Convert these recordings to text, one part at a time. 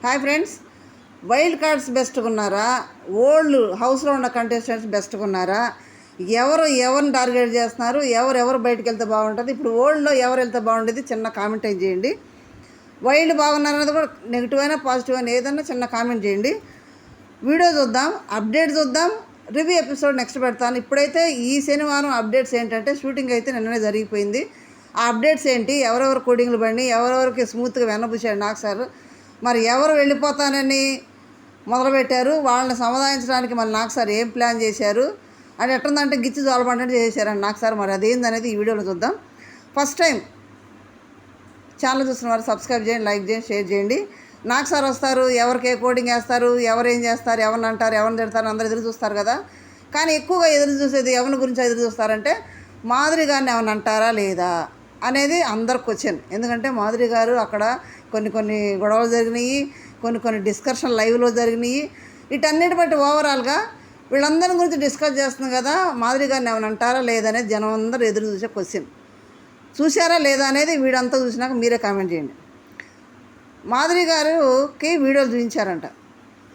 Hi friends, wild cards బెస్ట్గా ఉన్నారా, old హౌస్లో ఉన్న కంటెస్టెంట్స్ బెస్ట్గా ఉన్నారా, ఎవరిని టార్గెట్ చేస్తున్నారు, ఎవరు బయటకు వెళ్తే బాగుంటుంది, ఇప్పుడు ఓల్డ్లో ఎవరు వెళ్తే బాగుంటుంది చిన్న కామెంట్ చేయండి. వైల్డ్ బాగున్నారన్నది కూడా నెగిటివ్ అయినా పాజిటివ్ అయినా ఏదన్నా చిన్న కామెంట్ చేయండి. వీడియో చూద్దాం, అప్డేట్ చూద్దాం, రివ్యూ ఎపిసోడ్ నెక్స్ట్ పెడతాను. ఇప్పుడైతే ఈ శనివారం అప్డేట్స్ ఏంటంటే షూటింగ్ అయితే నిన్ననే జరిగిపోయింది. ఆ అప్డేట్స్ ఏంటి, ఎవరెవరు కోడింగ్లు పడి ఎవరెవరికి స్మూత్గా వెన్నబూసాడు నాకు సార్, మరి ఎవరు వెళ్ళిపోతానని మొదలుపెట్టారు, వాళ్ళని సమాధానించడానికి మరి నాకు సార్ ఏం ప్లాన్ చేశారు అని ఎట్టుందంటే గిచ్చి జోలపడినట్టు చేశారండి నాకు సార్. మరి అదేందనేది ఈ వీడియోలో చూద్దాం. ఫస్ట్ టైం ఛానల్ చూస్తున్న వారు సబ్స్క్రైబ్ చేయండి, లైక్ చేయండి, షేర్ చేయండి. నాకు సార్ వస్తారు, ఎవరికి ఏ కోడింగ్ వేస్తారు, ఎవరేం చేస్తారు, ఎవరిని అంటారు, ఎవరిని తిడతారు, అందరు ఎదురు చూస్తారు కదా. కానీ ఎక్కువగా ఎదురు చూసేది ఎవరి గురించి ఎదురు చూస్తారంటే మాధురి గారిని ఏమైనా అంటారా లేదా అనేది అందరు క్వశ్చన్. ఎందుకంటే మాధురి గారు అక్కడ కొన్ని గొడవలు జరిగినాయి, కొన్ని డిస్కషన్ లైవ్లో జరిగినాయి. వీటన్నిటి బట్టి ఓవరాల్గా వీళ్ళందరి గురించి డిస్కస్ చేస్తుంది కదా, మాధురి గారిని ఏమైనా అంటారా లేదా అనేది జనం అందరూ ఎదురు చూసే క్వశ్చన్. చూసారా లేదా అనేది వీడంతా చూసినాక మీరే కామెంట్ చేయండి. మాధురి గారికి వీడియోలు చూపించారంట,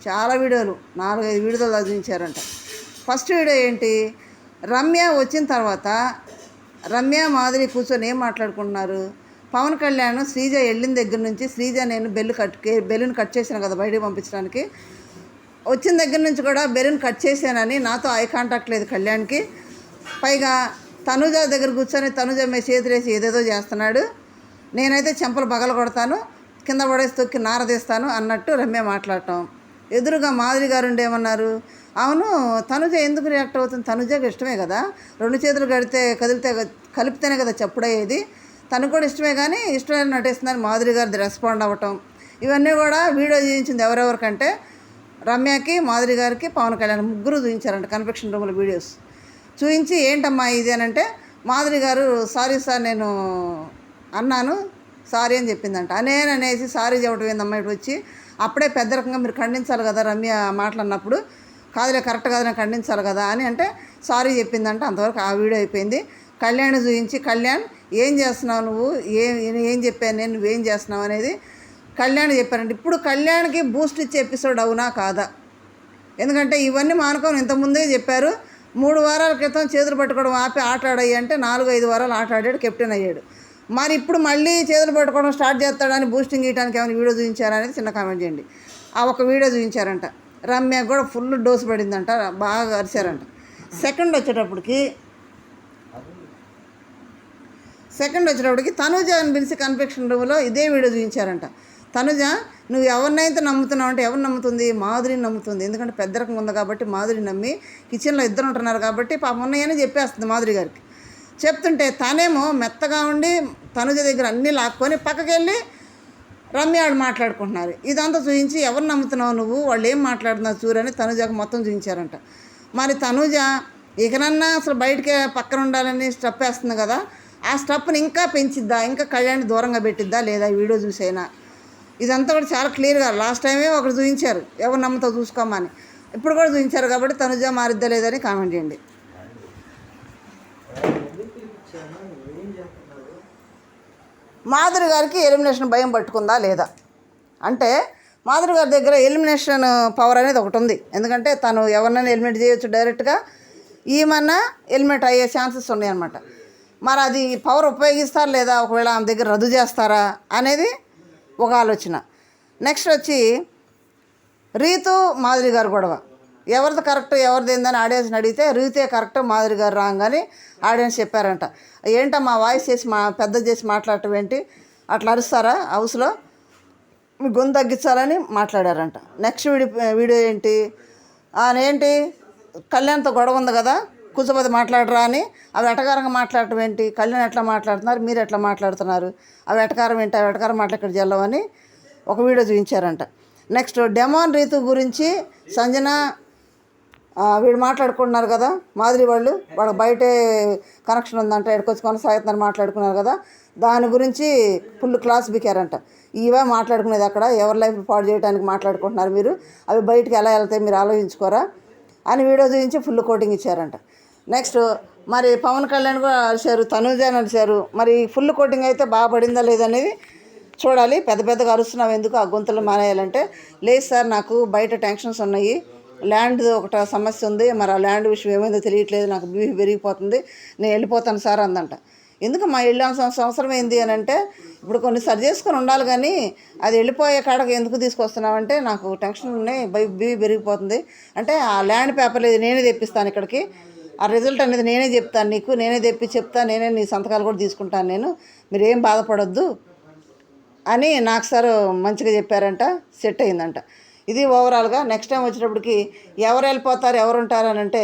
చాలా వీడియోలు, 4-5 వీడియోలు చూపించారంట. ఫస్ట్ వీడియో ఏంటి, రమ్య వచ్చిన తర్వాత రమ్య మాధురి కూర్చొని ఏం మాట్లాడుకుంటున్నారు. పవన్ కళ్యాణ్ శ్రీజ వెళ్ళిన దగ్గర నుంచి, శ్రీజ నేను బెలూన్ కట్ చేశాను కదా బయటకు పంపించడానికి, వచ్చిన దగ్గర నుంచి కూడా బెలూన్ కట్ చేశానని నాతో ఐ కాంటాక్ట్ లేదు కళ్యాణ్కి. పైగా తనుజ దగ్గర కూర్చొని తనుజ మీద చేతులేసి ఏదేదో చేస్తున్నాడు, నేనైతే చెంపలు పగల కొడతాను, కింద పడేసి తొక్కి నారదీస్తాను అన్నట్టు రమ్య మాట్లాడటం. ఎదురుగా మాధురి గారు ఏమన్నారు, అవును తనుజ ఎందుకు రియాక్ట్ అవుతుంది, తనుజకి ఇష్టమే కదా, 2 చేతులు కలిపితేనే కదా చెప్పుడయ్యేది, తనకు కూడా ఇష్టమే కానీ ఇష్టమైన నటిస్తుందని మాధురి గారిది రెస్పాండ్ అవ్వటం. ఇవన్నీ కూడా వీడియో చూపించింది ఎవరెవరికంటే రమ్యకి, మాధురి గారికి, పవన్ కళ్యాణ్ ముగ్గురు చూపించారంట కన్ఫెక్షన్ రూమ్లో వీడియోస్ చూపించి. ఏంటమ్మా ఇది అని అంటే మాధురి గారు సారీ సార్ నేను అన్నాను సారీ అని చెప్పిందంట. అనేసి సారీ చెప్పడం ఏందమ్మా ఇటు వచ్చి, అప్పుడే పెద్ద రకంగా మీరు ఖండించాలి కదా రమ్య మాట్లాడినప్పుడు, కాదులే కరెక్ట్ కాదని ఖండించాలి కదా అని అంటే సారీ చెప్పిందంట. అంతవరకు ఆ వీడియో అయిపోయింది. కళ్యాణ్ చూపించి, కళ్యాణ్ ఏం చేస్తున్నావు నువ్వు, ఏం చెప్పాను నేను, నువ్వేం చేస్తున్నావు అనేది కళ్యాణ్ చెప్పారంటే. ఇప్పుడు కళ్యాణ్కి బూస్ట్ ఇచ్చే ఎపిసోడ్ అవునా కాదా, ఎందుకంటే ఇవన్నీ మానుకొని ఇంతకుముందే చెప్పారు. 3 వారాల క్రితం చేతులు పట్టుకోవడం ఆపి ఆట ఆడాయి అంటే 4-5 వారాలు ఆట ఆడాడు, కెప్టెన్ అయ్యాడు. మరి ఇప్పుడు మళ్ళీ చేతులు పట్టుకోవడం స్టార్ట్ చేస్తాడని బూస్టింగ్ ఇవ్వడానికి ఏమైనా వీడియో చూపించారనేది చిన్న కామెంట్ చేయండి. ఆ ఒక వీడియో చూపించారంట. రమ్యకు కూడా ఫుల్ డోసు పడిందంట, బాగా అరిచారంట. సెకండ్ వచ్చేటప్పటికి తనుజని పిలిచి కన్ఫెక్షన్ రూమ్లో ఇదే వీడియో చూపించారంట. తనుజ నువ్వు ఎవరినైతే నమ్ముతున్నావు అంటే ఎవరు నమ్ముతుంది, మాధురిని నమ్ముతుంది. ఎందుకంటే పెద్ద రకం ఉంది కాబట్టి మాధురిని నమ్మి, కిచెన్లో ఇద్దరు ఉంటున్నారు కాబట్టి పాపం ఉన్నాయని చెప్పేస్తుంది మాధురి గారికి. చెప్తుంటే తనేమో మెత్తగా ఉండి తనుజ దగ్గర అన్నీ లాక్కొని పక్కకి వెళ్ళి రమ్య ఆడు మాట్లాడుకుంటున్నారు. ఇదంతా చూపించి ఎవరు నమ్ముతున్నావు నువ్వు, వాళ్ళు ఏం మాట్లాడుతున్నారు చూరని తనుజకు మొత్తం చూపించారంట. మరి తనుజ ఇకనన్నా అసలు బయటికి పక్కన ఉండాలని స్టెప్ వేస్తుంది కదా, ఆ స్టెప్ని ఇంకా పెంచిద్దా, ఇంకా కళ్యాణ్ దూరంగా పెట్టిద్దా లేదా ఈ వీడియో చూసైనా. ఇదంతా కూడా చాలా క్లియర్గా లాస్ట్ టైమే ఒకటి చూపించారు, ఎవరు నమ్ముతావు చూసుకోమని, ఇప్పుడు కూడా చూపించారు. కాబట్టి తనుజ మారిద్దా లేదని కామెంట్ చేయండి. మాధురి గారికి ఎలిమినేషన్ భయం పట్టుకుందా లేదా అంటే, మాధురి గారి దగ్గర ఎలిమినేషన్ పవర్ అనేది ఒకటి ఉంది. ఎందుకంటే తను ఎవరినైనా ఎలిమినేట్ చేయొచ్చు డైరెక్ట్గా, ఈమన్నా ఎలిమినేట్ అయ్యే ఛాన్సెస్ ఉన్నాయి అన్నమాట. మరి అది పవర్ ఉపయోగిస్తారా లేదా, ఒకవేళ ఆమె దగ్గర రద్దు చేస్తారా అనేది ఒక ఆలోచన. నెక్స్ట్ వచ్చి రీతు మాధురి గారు గొడవ, ఎవరిది కరెక్ట్ ఎవరిది ఏందని ఆడియన్స్ని అడిగితే రీతే కరెక్ట్ మాధురి గారు రాంగ్ అని ఆడియన్స్ చెప్పారంట. ఏంటమ్మా వాయిస్ చేసి పెద్ద చేసి మాట్లాడటం ఏంటి, అట్లా అరుస్తారా హౌస్లో, మీ గొంతు తగ్గించాలని మాట్లాడారంట. నెక్స్ట్ వీడియో ఏంటి, ఏంటి కళ్యాణ్తో గొడవ ఉంది కదా కూర్చోబోతే మాట్లాడరా అని, అవి ఎటకారంగా మాట్లాడటం ఏంటి, కళ్యాణ్ ఎట్లా మాట్లాడుతున్నారు, మీరు ఎట్లా మాట్లాడుతున్నారు, అవి ఎటకారం ఏంటి, అవి ఎటకారం మాట్లాడి జల్లవని ఒక వీడియో చూపించారంట. నెక్స్ట్ డెమాన్ రీతు గురించి సంజన వీడు మాట్లాడుకుంటున్నారు కదా, మాధురి వాళ్ళు బయటే కనెక్షన్ ఉందంట, ఎక్కడికొచ్చి కొనసాగుతున్నారు మాట్లాడుకున్నారు కదా, దాని గురించి ఫుల్ క్లాస్ బికారంట. ఇవే మాట్లాడుకునేది అక్కడ, ఎవరి లైఫ్ పాడు చేయడానికి మాట్లాడుకుంటున్నారు మీరు, అవి బయటికి ఎలా వెళ్తాయి మీరు ఆలోచించుకోరా అని వీడియో చూపించి ఫుల్ కోటింగ్ ఇచ్చారంట. నెక్స్ట్ మరి పవన్ కళ్యాణ్ కూడా అరిచారు, తనుజ అని అరిచారు. మరి ఫుల్ కోటింగ్ అయితే బాగా పడిందా లేదనేది చూడాలి. పెద్ద పెద్దగా అరుస్తున్నావు ఎందుకు, ఆ గొంతులు మానేయాలంటే, లేదు సార్ నాకు బయట టెన్షన్స్ ఉన్నాయి, ల్యాండ్ ఒకట సమస్య ఉంది, మరి ఆ ల్యాండ్ విషయం ఏమైందో తెలియట్లేదు, నాకు బీపీ పెరిగిపోతుంది, నేను వెళ్ళిపోతాను సార్ అందంట. ఎందుకు మా వెళ్ళాల్సిన అవసరం ఏంది అని అంటే, ఇప్పుడు కొన్ని సరి చేసుకొని ఉండాలి కానీ అది వెళ్ళిపోయే కాడకు ఎందుకు తీసుకొస్తున్నావంటే, నాకు టెన్షన్ ఉన్నాయి, బీపీ పెరిగిపోతుంది అంటే, ఆ ల్యాండ్ పేపర్ లేదు నేనే తెప్పిస్తాను ఇక్కడికి, ఆ రిజల్ట్ అనేది నేనే చెప్తాను నీకు, నేనే తెప్పి చెప్తాను, నేనే నీ సంతకాలు కూడా తీసుకుంటాను, మీరు ఏం బాధపడొద్దు అని నాకు సార్ మంచిగా చెప్పారంట. సెట్ అయిందంట. ఇది ఓవరాల్గా. నెక్స్ట్ టైం వచ్చేటప్పటికి ఎవరు వెళ్ళిపోతారు ఎవరు ఉంటారు అని అంటే,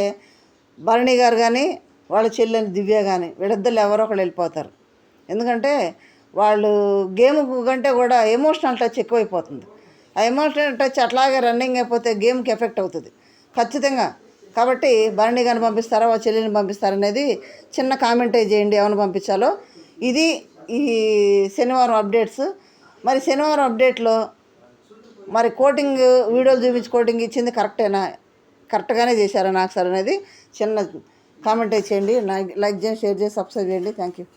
భరణి గారు కానీ వాళ్ళ చెల్లెని దివ్య కానీ వీళ్ళిద్దరు ఎవరో ఒకళ్ళు వెళ్ళిపోతారు. ఎందుకంటే వాళ్ళు గేమ్ కంటే కూడా ఎమోషనల్ టచ్ ఎక్కువైపోతుంది. ఆ ఎమోషనల్ టచ్ అట్లాగే రన్నింగ్ అయిపోతే గేమ్కి ఎఫెక్ట్ అవుతుంది ఖచ్చితంగా. కాబట్టి భరణి గారిని పంపిస్తారా వాళ్ళ చెల్లెని పంపిస్తారనేది చిన్న కామెంటే చేయండి ఎవరిని పంపించాలో. ఇది ఈ శనివారం అప్డేట్స్. మరి శనివారం అప్డేట్లో మరి కోటింగ్ వీడియోలు చూపించి కోటింగ్ ఇచ్చింది కరెక్టేనా, కరెక్ట్గానే చేశారా నాకు సార్ అనేది చిన్న కామెంట్ చేయండి. లైక్ చేయండి, షేర్ చేసి సబ్స్క్రైబ్ చేయండి. Thank you.